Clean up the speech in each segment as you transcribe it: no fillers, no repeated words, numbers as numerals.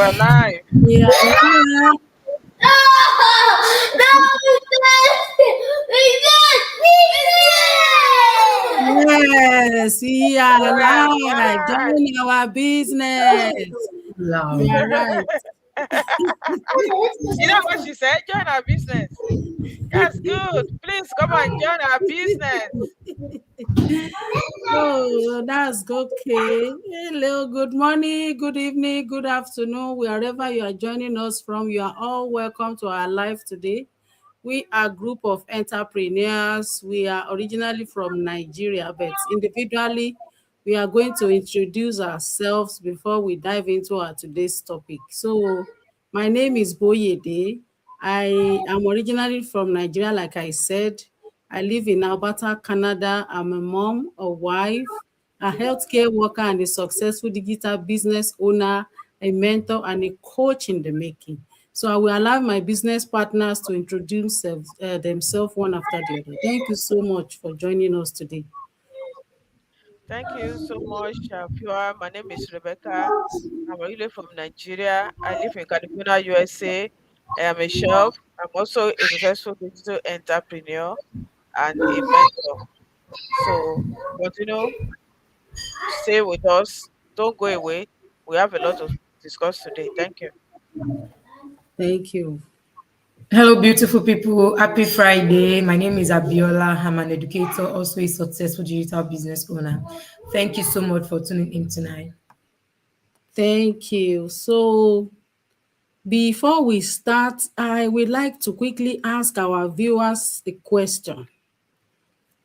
we're live. Yeah. Yes, we are We're live. live. Join our business. You Loud. are right. You know what she said? Join our business. That's good. Please come and join our business. Oh, that's okay. Hello, good morning, good evening, good afternoon, wherever you are joining us from. You are all welcome to our live today. We are a group of entrepreneurs. We are originally from Nigeria, but individually, we are going to introduce ourselves before we dive into our today's topic. So, my name is Boyede. I am originally from Nigeria, like I said. I live in Alberta, Canada. I'm a mom, a wife, a healthcare worker, and a successful digital business owner, a mentor, and a coach in the making. So I will allow my business partners to introduce themselves one after the other. Thank you so much for joining us today. Thank you so much, Fiora. My name is Rebecca. I'm originally from Nigeria. I live in California, USA. I am a chef. I'm also a successful digital entrepreneur and a mentor. So continue to stay with us. Don't go away. We have a lot to discuss today. Thank you. Thank you. Hello, beautiful people. Happy Friday. My name is Abiola. I'm an educator, also a successful digital business owner. Thank you so much for tuning in tonight. Thank you. So before we start, I would like to quickly ask our viewers a question.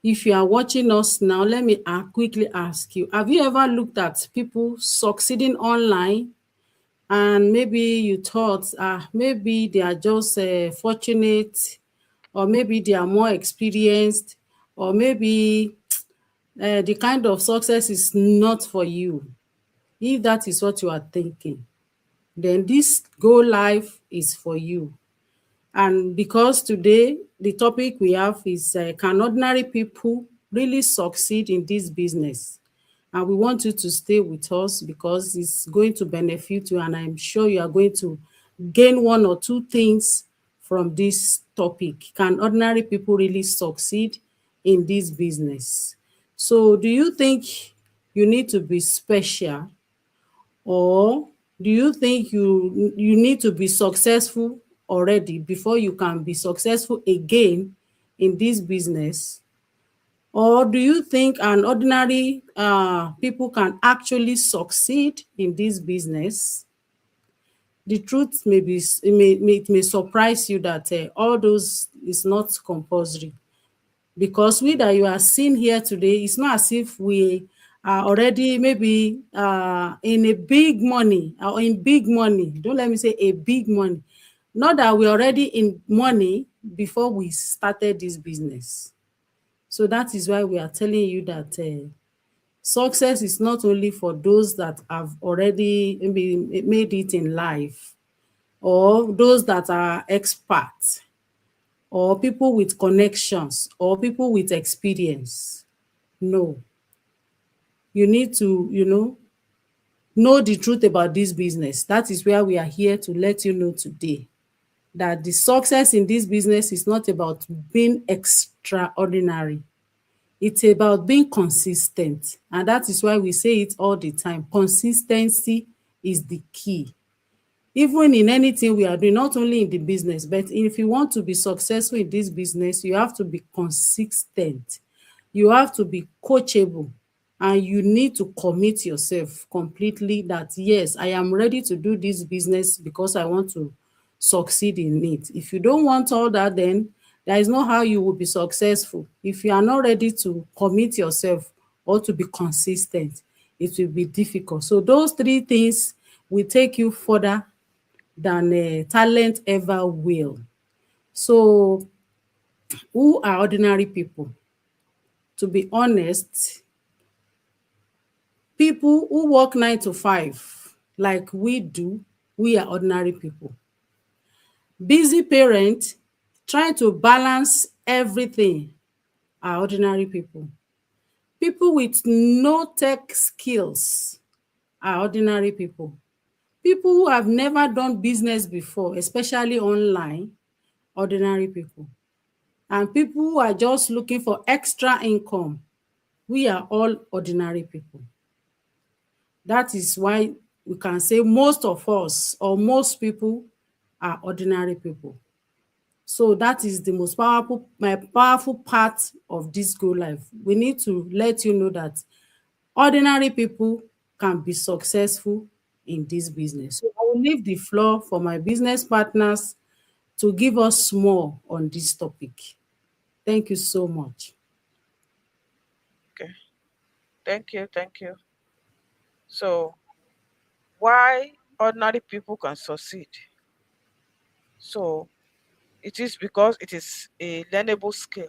If you are watching us now, let me quickly ask you, have you ever looked at people succeeding online and maybe you thought, maybe they are just fortunate, or maybe they are more experienced, or maybe the kind of success is not for you? If that is what you are thinking, then this Go Live is for you. And because today the topic we have is can ordinary people really succeed in this business? And we want you to stay with us because it's going to benefit you, and I'm sure you are going to gain one or two things from this topic. Can ordinary people really succeed in this business? So do you think you need to be special, or do you think you need to be successful already before you can be successful again in this business? Or do you think an ordinary people can actually succeed in this business? The truth may be, it may surprise you that all those is not compulsory, because we that you are seeing here today, it's not as if we are already maybe in a big money, or in big money. Don't let me say a big money. Not that we're already in money before we started this business. So that is why we are telling you that success is not only for those that have already maybe made it in life, or those that are experts, or people with connections, or people with experience. No, you need to, know the truth about this business. That is where we are here to let you know today, that the success in this business is not about being extraordinary. It's about being consistent. And that is why we say it all the time. Consistency is the key. Even in anything we are doing, not only in the business, but if you want to be successful in this business, you have to be consistent. You have to be coachable, and you need to commit yourself completely that, yes, I am ready to do this business because I want to succeed in it. If you don't want all that, then there is no how you will be successful. If you are not ready to commit yourself or to be consistent, it will be difficult. So those three things will take you further than talent ever will. So who are ordinary people? To be honest, people who work 9 to 5 like we do, we are ordinary people. Busy parents trying to balance everything are ordinary people. People with no tech skills are ordinary people. People who have never done business before, especially online, ordinary people. And people who are just looking for extra income, we are all ordinary people. That is why we can say most of us or most people are ordinary people. So that is the most powerful, my powerful part of this Go Life. We need to let you know that ordinary people can be successful in this business. So I will leave the floor for my business partners to give us more on this topic. Thank you so much. Okay. Thank you. Thank you. So, why ordinary people can succeed? So, it is because it is a learnable skill.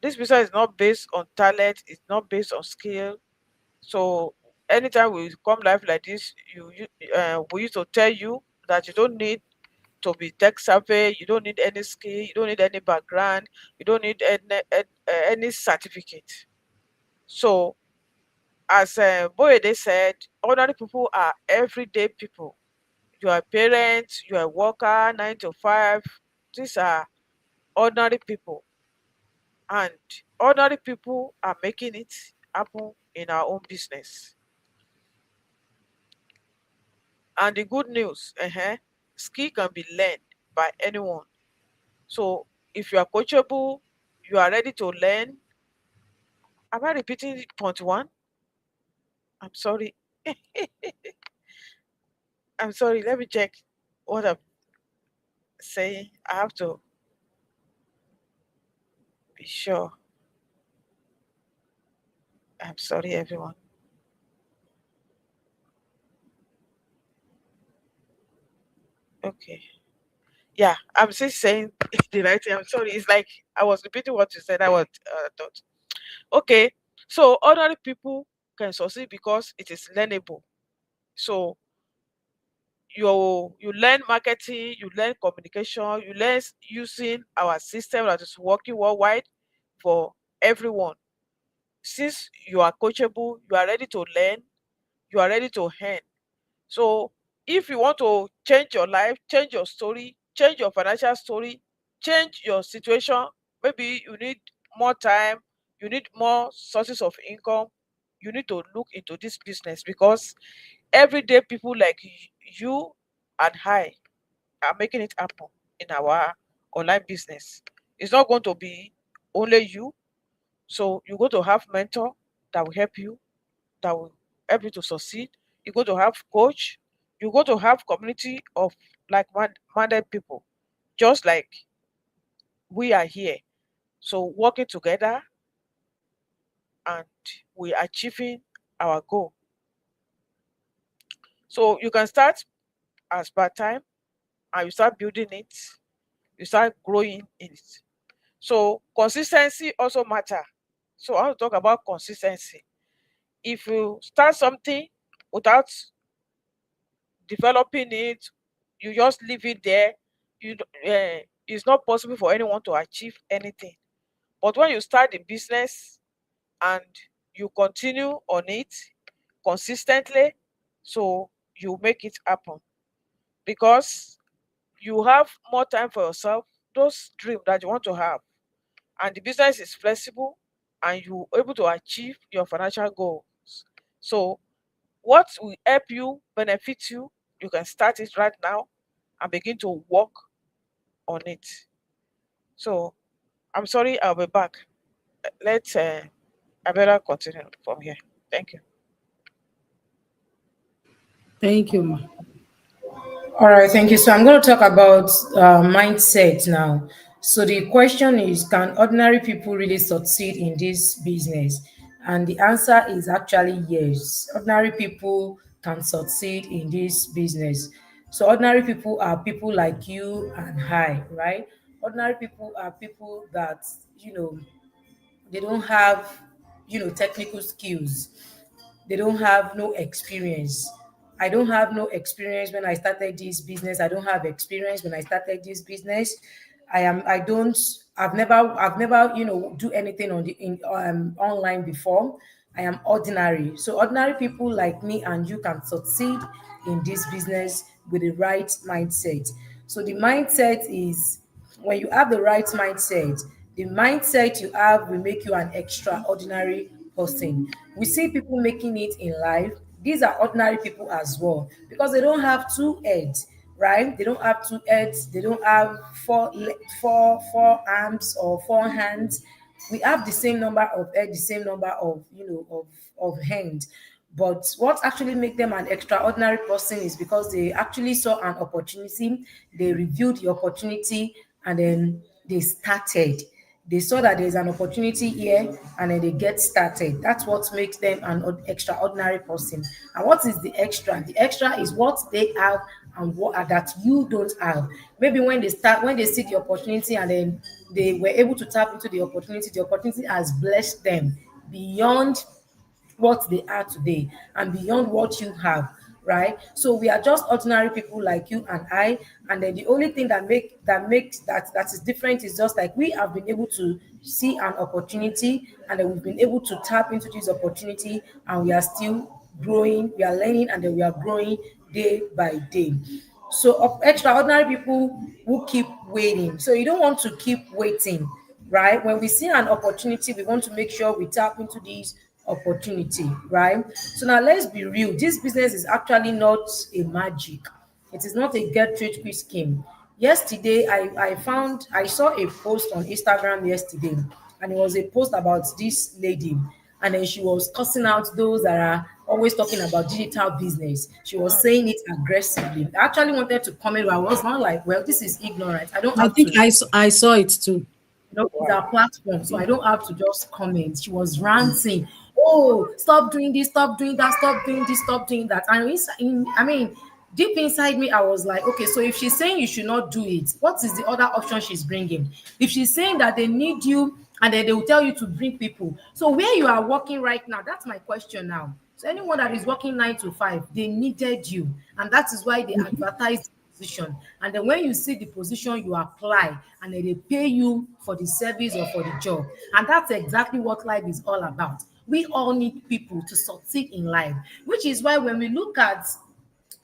This business is not based on talent, it's not based on skill. So, anytime we come live like this, we used to tell you that you don't need to be tech savvy, you don't need any skill, you don't need any background, you don't need any certificate. So, as Boyede said, ordinary people are everyday people. You are parents, you are a worker, 9 to 5. These are ordinary people, and ordinary people are making it happen in our own business. And the good news, skill can be learned by anyone. So if you are coachable, you are ready to learn. Am I repeating point one? I'm sorry. I'm sorry. Let me check what I'm saying. I have to be sure. I'm sorry, everyone. Okay. Yeah, I'm still saying the right thing. I'm sorry. It's like I was repeating what you said. I was thought. Okay. So ordinary people can succeed because it is learnable. So you learn marketing, you learn communication, you learn using our system that is working worldwide for everyone. Since you are coachable, you are ready to learn, you are ready to earn. So if you want to change your life, change your story, change your financial story, change your situation, maybe you need more time, you need more sources of income, you need to look into this business, because everyday people like you and I are making it happen in our online business. It's not going to be only you. So you're going to have mentor that will help you, that will help you to succeed. You're going to have coach. You're going to have community of like-minded people, just like we are here. So working together, and we are achieving our goal. So you can start as part time, and you start building it. You start growing in it. So consistency also matter. So I want to talk about consistency. If you start something without developing it, you just leave it there. It's not possible for anyone to achieve anything. But when you start the business and you continue on it consistently, so you make it happen, because you have more time for yourself, those dreams that you want to have, and the business is flexible, and you able to achieve your financial goals. So what will help you, benefit you, you can start it right now and begin to work on it. So I'm sorry, I'll be back. Let's I better continue from here. Thank you. Thank you, ma. All right, thank you. So I'm going to talk about mindset now. So the question is, can ordinary people really succeed in this business? And the answer is actually yes. Ordinary people can succeed in this business. So ordinary people are people like you and I, right? Ordinary people are people that, you know, they don't have, technical skills. They don't have no experience. I don't have no experience when I started this business. I don't have experience when I started this business. I don't I've never do anything on the in online before. I am ordinary. So ordinary people like me and you can succeed in this business with the right mindset. So the mindset is, when you have the right mindset, the mindset you have will make you an extraordinary person. We see people making it in life. These are ordinary people as well because they don't have two heads, right? They don't have two heads. They don't have four arms or four hands. We have the same number of head, the same number of of hands. But what actually make them an extraordinary person is because they actually saw an opportunity, they reviewed the opportunity, and then they started. They saw that there's an opportunity here, and then they get started. That's what makes them an extraordinary person. And what is the extra? The extra is what they have and what that you don't have. Maybe when they see the opportunity and then they were able to tap into the opportunity has blessed them beyond what they are today and beyond what you have, right? So we are just ordinary people like you and I. And then the only thing that is different is just like we have been able to see an opportunity, and then we've been able to tap into this opportunity, and we are still growing, we are learning, and then we are growing day by day. So extraordinary people who keep waiting. So you don't want to keep waiting, right? When we see an opportunity, we want to make sure we tap into this opportunity, right? So now let's be real. This business is actually not a magic. It is not a get rich quick scheme. Yesterday, I saw a post on Instagram yesterday, and it was a post about this lady, and then she was cussing out those that are always talking about digital business. She was Mm. saying it aggressively. I actually wanted to comment, but I was not like, well, this is ignorant. I don't I have think to, I saw it too. it's Wow. our platform, so I don't have to just comment. She was ranting. Oh, stop doing this, stop doing that, stop doing this, stop doing that. And I mean, deep inside me, I was like, okay, so if she's saying you should not do it, what is the other option she's bringing? If she's saying that they need you and then they will tell you to bring people, so where you are working right now, that's my question now. So anyone that is working 9 to 5, they needed you, and that is why they advertised position. And then when you see the position, you apply, and then they pay you for the service or for the job. And that's exactly what life is all about. We all need people to succeed in life, which is why when we look at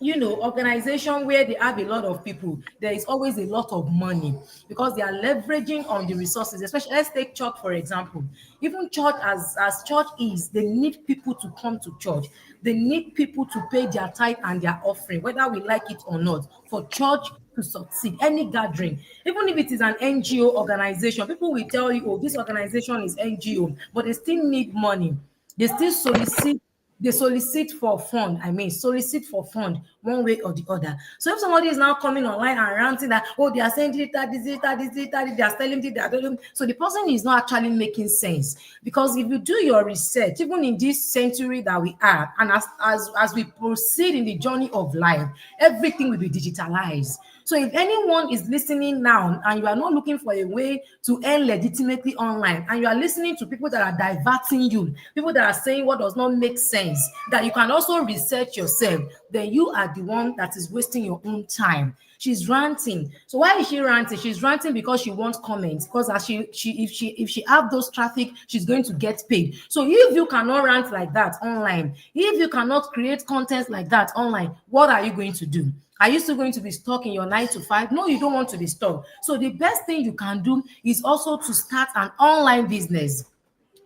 organization where they have a lot of people, there is always a lot of money because they are leveraging on the resources. Especially, let's take church for example. Even church, as church is, they need people to come to church. They need people to pay their tithe and their offering, whether we like it or not, for church to succeed. Any gathering, even if it is an NGO organization, people will tell you, oh, this organization is NGO, but they still need money. They still solicit for fund. I mean, solicit for fund one way or the other. So if somebody is now coming online and ranting that, oh, they are saying digital, they are selling it, they are doing, so the person is not actually making sense. Because if you do your research, even in this century that we are, and as we proceed in the journey of life, everything will be digitalized. So if anyone is listening now and you are not looking for a way to earn legitimately online, and you are listening to people that are diverting you, people that are saying what does not make sense, that you can also research yourself, then you are the one that is wasting your own time. She's ranting. So why is she ranting? She's ranting because she wants comments. Because as if she have those traffic, she's going to get paid. So if you cannot rant like that online, if you cannot create content like that online, what are you going to do? Are you still going to be stuck in your 9 to 5? No, you don't want to be stuck. So the best thing you can do is also to start an online business.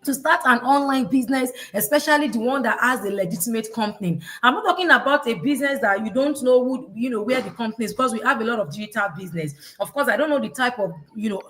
To start an online business, especially the one that has a legitimate company. I'm not talking about a business that you don't know where the company is, because we have a lot of digital business. Of course, I don't know the type of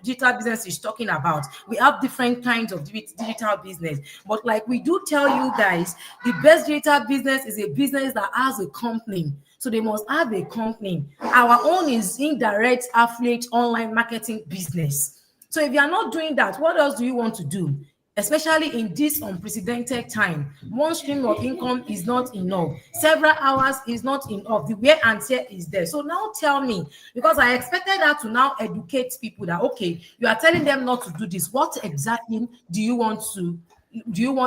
digital business he's talking about. We have different kinds of digital business, but like we do tell you guys, the best digital business is a business that has a company. So they must have a company. Our own is indirect affiliate online marketing business. So if you are not doing that, what else do you want to do? Especially in this unprecedented time, one stream of income is not enough. Several hours is not enough. The wear and tear is there. So now tell me, because I expected her to now educate people that, okay, you are telling them not to do this. What exactly do you want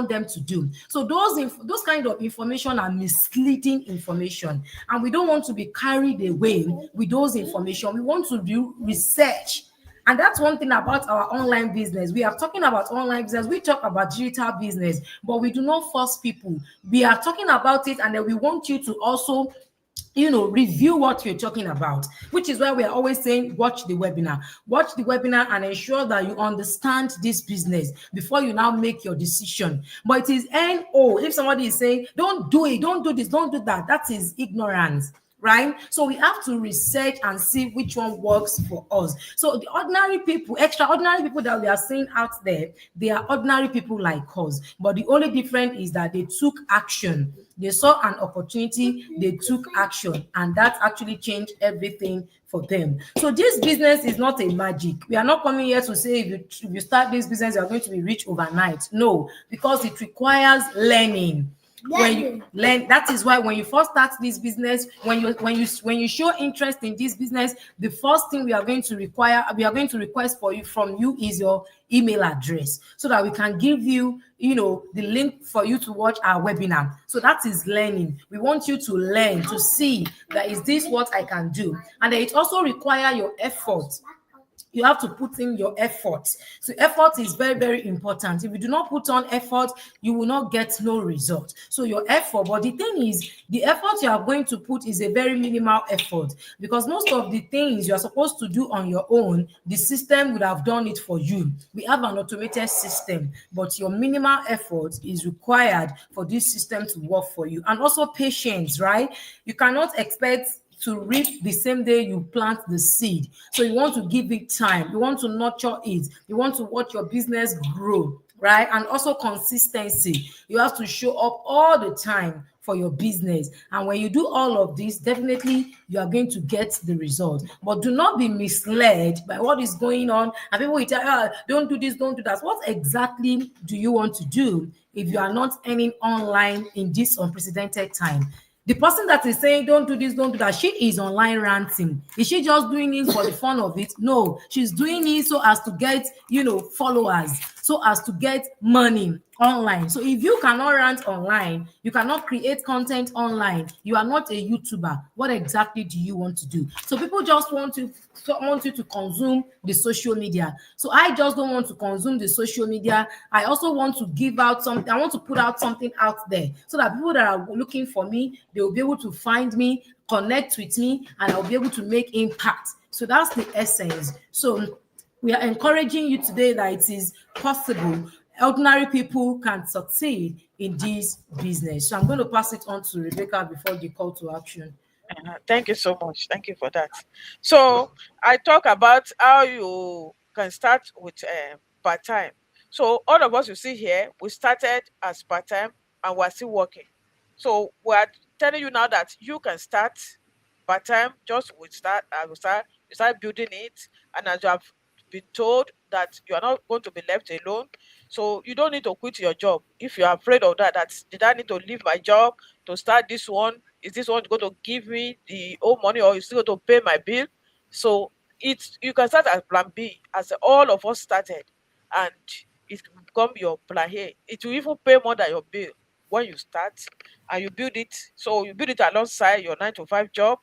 them to do? So those kind of information are misleading information, and we don't want to be carried away with those information. We want to do research And that's one thing about our online business. We are talking about online business, we talk about digital business, but we do not force people. We are talking about it, and then we want you to also review what you're talking about, which is why we are always saying watch the webinar and ensure that you understand this business before you now make your decision. But it is no, if somebody is saying don't do it, don't do this, don't do that, that is ignorance, right? So we have to research and see which one works for us. So the ordinary people, extraordinary people that we are seeing out there, they are ordinary people like us, but the only difference is that they took action. They saw an opportunity, they took action, and that actually changed everything for them. So this business is not a magic. We are not coming here to say if you start this business, you are going to be rich overnight. No, because it requires learning. When you learn, that is why when you first start this business, when you show interest in this business, the first thing we are going to request from you is your email address, so that we can give you the link for you to watch our webinar. So that is learning. We want you to learn, to see that is this what I can do, and then it also require your effort. You have to put in your effort. So effort is very, very important. If you do not put on effort, you will not get no result. So your effort, but the thing is, the effort you are going to put is a very minimal effort, because most of the things you are supposed to do on your own, the system would have done it for you. We have an automated system, but your minimal effort is required for this system to work for you. And also patience, right? You cannot expect to reap the same day you plant the seed. So you want to give it time. You want to nurture it. You want to watch your business grow, right? And also consistency. You have to show up all the time for your business. And when you do all of this, definitely you are going to get the result. But do not be misled by what is going on. And people will tell you, don't do this, don't do that. What exactly do you want to do if you are not earning online in this unprecedented time? The person that is saying don't do this, don't do that, she is online ranting. Is she just doing it for the fun of it? No, she's doing it so as to get followers, so as to get money online. So if you cannot rant online, you cannot create content online, you are not a YouTuber, what exactly do you want to do? So people just want you to consume the social media. So I just don't want to consume the social media. I also want to give out something. I want to put out something out there, so that people that are looking for me, they will be able to find me, connect with me, and I'll be able to make impact. So that's the essence. So we are encouraging you today that it is possible. Ordinary people can succeed in this business. So I'm going to pass it on to Rebecca before the call to action. Thank you so much. Thank you for that. So I talk about how you can start with part-time. So all of us you see here, we started as part-time and we're still working. So we're telling you now that you can start part-time. Just you start building it, and as you have been told that you are not going to be left alone, so you don't need to quit your job. If you are afraid of that did I need to leave my job to start this one? Is this one going to give me the whole money, or is still going to pay my bill? So you can start as plan B, as all of us started, and it will become your plan A. It will even pay more than your bill when you start, and you build it. So you build it alongside your 9 to 5 job.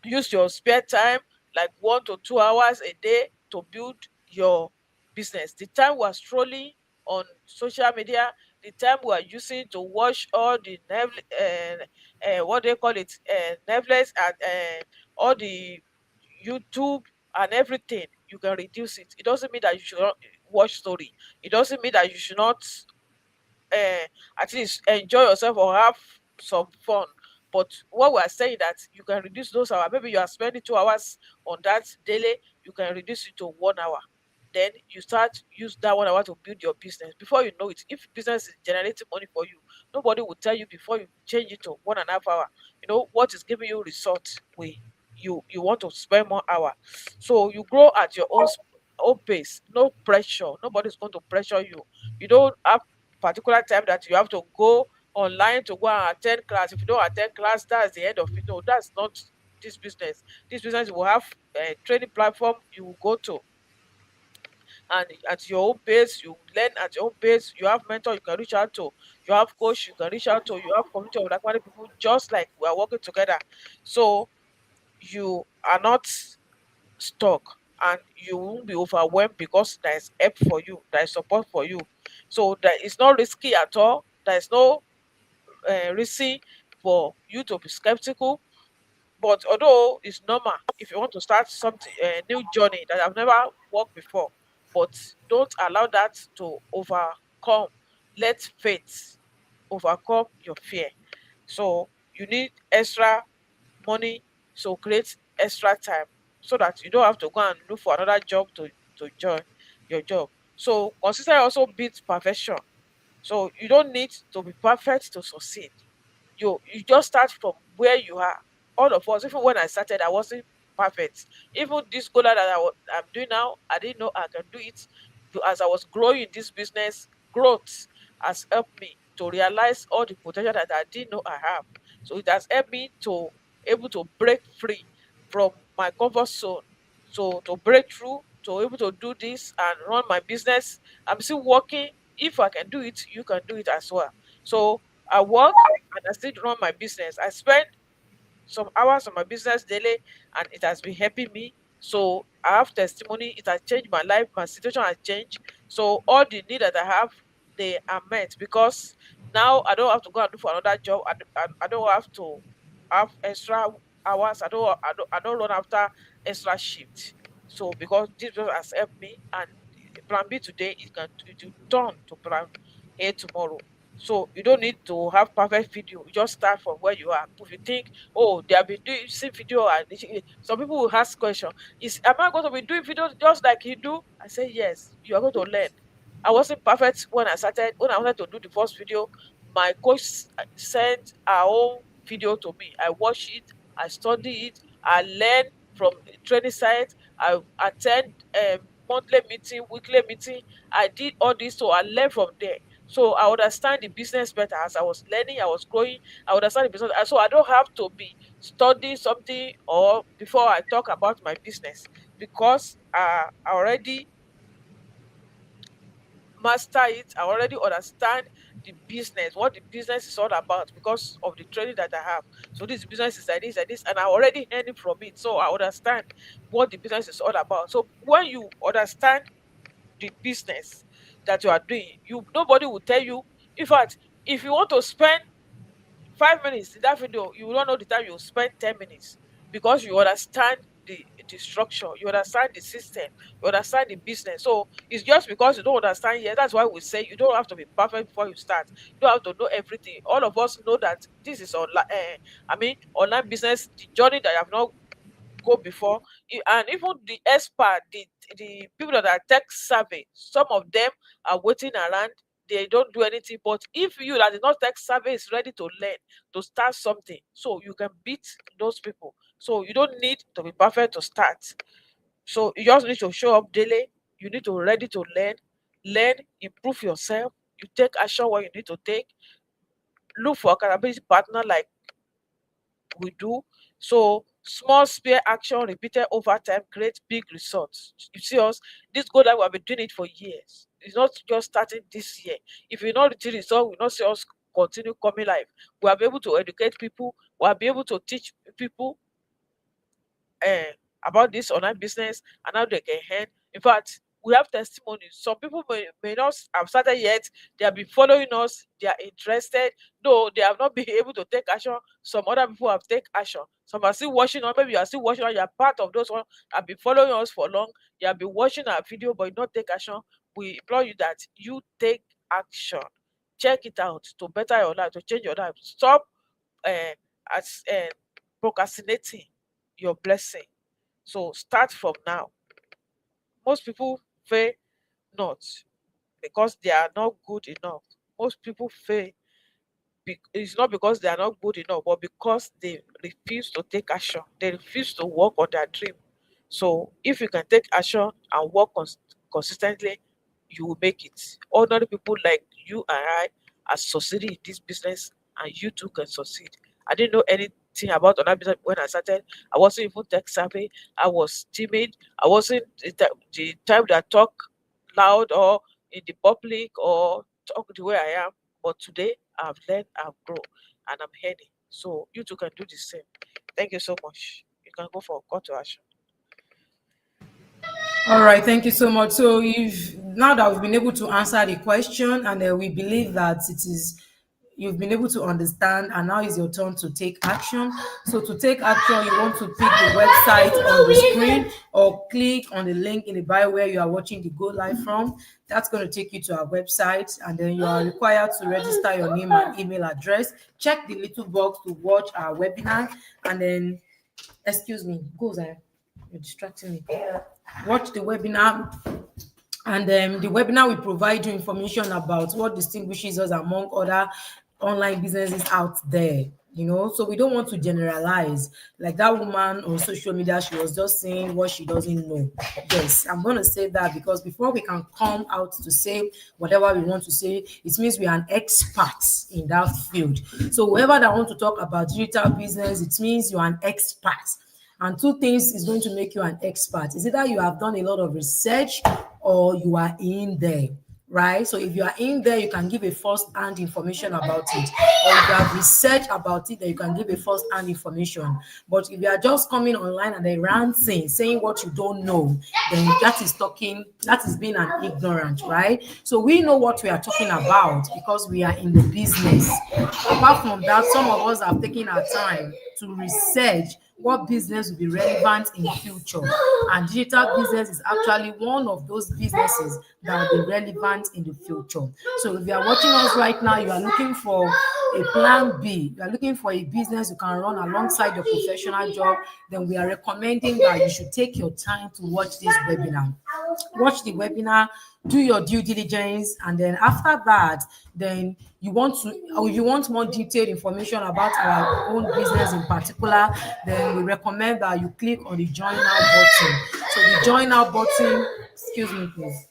Use your spare time, like 1 to 2 hours a day, to build your business. The time we are strolling on social media, the time we are using to watch all the what they call it, Netflix, and all the YouTube and everything, you can reduce it. It doesn't mean that you should not watch story. It doesn't mean that you should not at least enjoy yourself or have some fun. But what we are saying, that you can reduce those hours. Maybe you are spending 2 hours on that daily, you can reduce it to 1 hour. Then you start use that 1 hour to build your business. Before you know it, if business is generating money for you, nobody will tell you before you change it to 1.5 hour. You know what is giving you results. You want to spend more hour. So you grow at your own pace. No pressure. Nobody's going to pressure you. You don't have particular time that you have to go online to go and attend class. If you don't attend class, that's the end of it. No, that's not this business. This business will have a training platform you will go to, and at your own pace, you learn at your own pace. You have mentor you can reach out to, you have coach you can reach out to, you have community of like-minded people, just like we are working together. So you are not stuck. and you won't be overwhelmed because there is help for you, there is support for you. So there is no risky at all. There is no reason for you to be skeptical. But although it's normal if you want to start something, a new journey that I've never walked before, but don't allow that to overcome. Let faith overcome your fear. So you need extra money, so create extra time so that you don't have to go and look for another job to join your job. So consider also beats perfection. So you don't need to be perfect to succeed. You just start from where you are. All of us, even when I started, I wasn't perfect. Even this goal that I'm doing now, I didn't know I can do it. As I was growing in this business, growth has helped me to realize all the potential that I didn't know I have. So it has helped me to able to break free from my comfort zone. So to break through, to able to do this and run my business. I'm still working. If I can do it, you can do it as well. So I work and I still run my business. I spend some hours on my business daily, and it has been helping me. So I have testimony. It has changed my life. My situation has changed. So all the need that I have, they are met because now I don't have to go and look for another job. I don't have to have extra hours. I don't run after extra shift. So because this has helped me, and plan B today, it will turn to plan A tomorrow. So you don't need to have perfect video. You just start from where you are. If you think, oh, they have been doing same video, and some people will ask question: Is am I going to be doing videos just like you do? I say yes. You are going to learn. I wasn't perfect when I started. When I wanted to do the first video, my coach sent our own video to me. I watch it. I study it. I learn from training site. I attend monthly meeting, weekly meeting. I did all this, so I learned from there. So I understand the business better. As I was learning, I was growing. I understand the business. And so I don't have to be studying something or before I talk about my business, because I already master it. I already understand the business, what the business is all about, because of the training that I have. So this business is like this, and I already earning from it. So I understand what the business is all about. So when you understand the business that you are doing, you nobody will tell you. In fact, if you want to spend 5 minutes in that video, you will not know the time you spend 10 minutes, because you understand the structure, you understand the system, you understand the business. So it's just because you don't understand yet. That's why we say you don't have to be perfect before you start. You don't have to know everything. All of us know that this is online. I mean, online business, the journey that I have not go before. And even the expert, the people that are tech savvy, some of them are waiting around. They don't do anything. But if you that is not tech savvy is ready to learn, to start something, so you can beat those people. So you don't need to be perfect to start. So you just need to show up daily. You need to ready to learn, improve yourself. You take action what you need to take. Look for accountability partner like we do. So small spare action repeated over time create big results. You see us, this goal that we have been doing it for years. It's not just starting this year. If we not the result, we not see us continue coming live. We are able to educate people, we are be able to teach people uh, about this online business and how they can earn. In fact, we have testimonies. Some people may not have started yet. They have been following us. They are interested, though they have not been able to take action. Some other people have taken action. Some are still watching, or maybe you are still watching, or you are part of those one have been following us for long. You have been watching our video, but you not take action. We implore you that you take action. Check it out to better your life, to change your life. Stop uh, as procrastinating your blessing. So start from now. Most people fail not because they are not good enough. Most people fail it's not because they are not good enough, but because they refuse to take action. They refuse to work on their dream. So if you can take action and work consistently, you will make it. Ordinary people like you and I are succeeding in this business, and you too can succeed. I didn't know anything about another business when I started. I wasn't even tech savvy. I was timid. I wasn't the type that talk loud or in the public or talk the way I am. But today I've learned, I've grown, and I'm heading. So you too can do the same. Thank you so much. You can go for a call to action. All right, thank you so much. So, if now that we've been able to answer the question, and we believe that you've been able to understand, and now is your turn to take action. So, to take action, you want to pick the website on the screen or click on the link in the bio where you are watching the Go Live from. That's going to take you to our website, and then you are required to register your name and email address. Check the little box to watch our webinar, and then, excuse me, go there. You're distracting me. Watch the webinar, and the webinar will provide you information about what distinguishes us among other online businesses out there. So we don't want to generalize. Like that woman on social media, she was just saying what she doesn't know. Yes, I'm going to say that because before we can come out to say whatever we want to say, it means we are an expert in that field. So whoever that want to talk about digital business, it means you're an expert. And two things is going to make you an expert. Is either you have done a lot of research or you are in there, right? So if you are in there, you can give a first-hand information about it. Or if you have researched about it, then you can give a first-hand information. But if you are just coming online and then ranting, saying what you don't know, then that is being an ignorant, right? So we know what we are talking about because we are in the business. Apart from that, some of us have taken our time to research what business will be relevant in future, and digital business is actually one of those businesses that will be relevant in the future. So if you are watching us right now, you are looking for a plan B, you are looking for a business you can run alongside your professional job, then we are recommending that you should take your time to watch this webinar. Watch the webinar, do your due diligence, and then after that, then you want to, or if you want more detailed information about our own business in particular, then we recommend that you click on the join now button. So the join now button, excuse me please.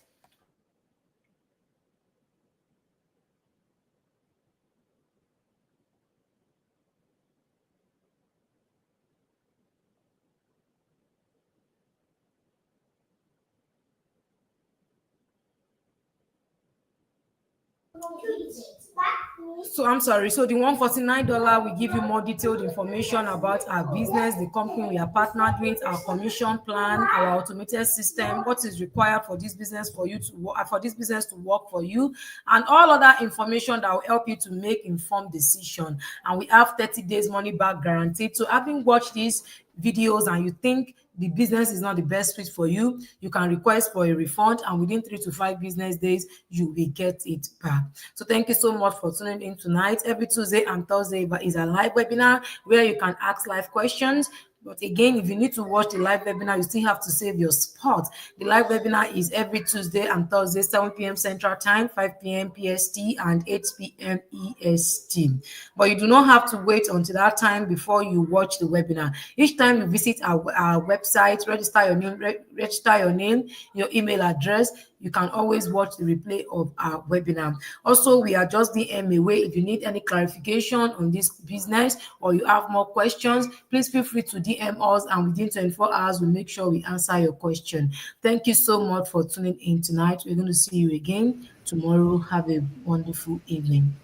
So I'm sorry. So the $149 will give you more detailed information about our business, the company we are partnered with, our commission plan, our automated system, what is required for this business for you to work, for this business to work for you, and all other information that will help you to make informed decision. And we have 30 days money back guaranteed. So having watched these videos and you think the business is not the best fit for you, you can request for a refund, and within 3 to 5 business days, you will get it back. So thank you so much for tuning in tonight. Every Tuesday and Thursday is a live webinar where you can ask live questions. But again, if you need to watch the live webinar, you still have to save your spot. The live webinar is every Tuesday and Thursday, 7 p.m. Central Time, 5 p.m. PST, and 8 p.m. EST. But you do not have to wait until that time before you watch the webinar. Each time you visit our website, register your name, your email address, you can always watch the replay of our webinar. Also, we are just DM away. If you need any clarification on this business or you have more questions, please feel free to DM us, and within 24 hours, we'll make sure we answer your question. Thank you so much for tuning in tonight. We're going to see you again tomorrow. Have a wonderful evening.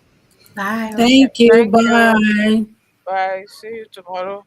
Bye. Thank you. Thank you. Bye. Bye. See you tomorrow.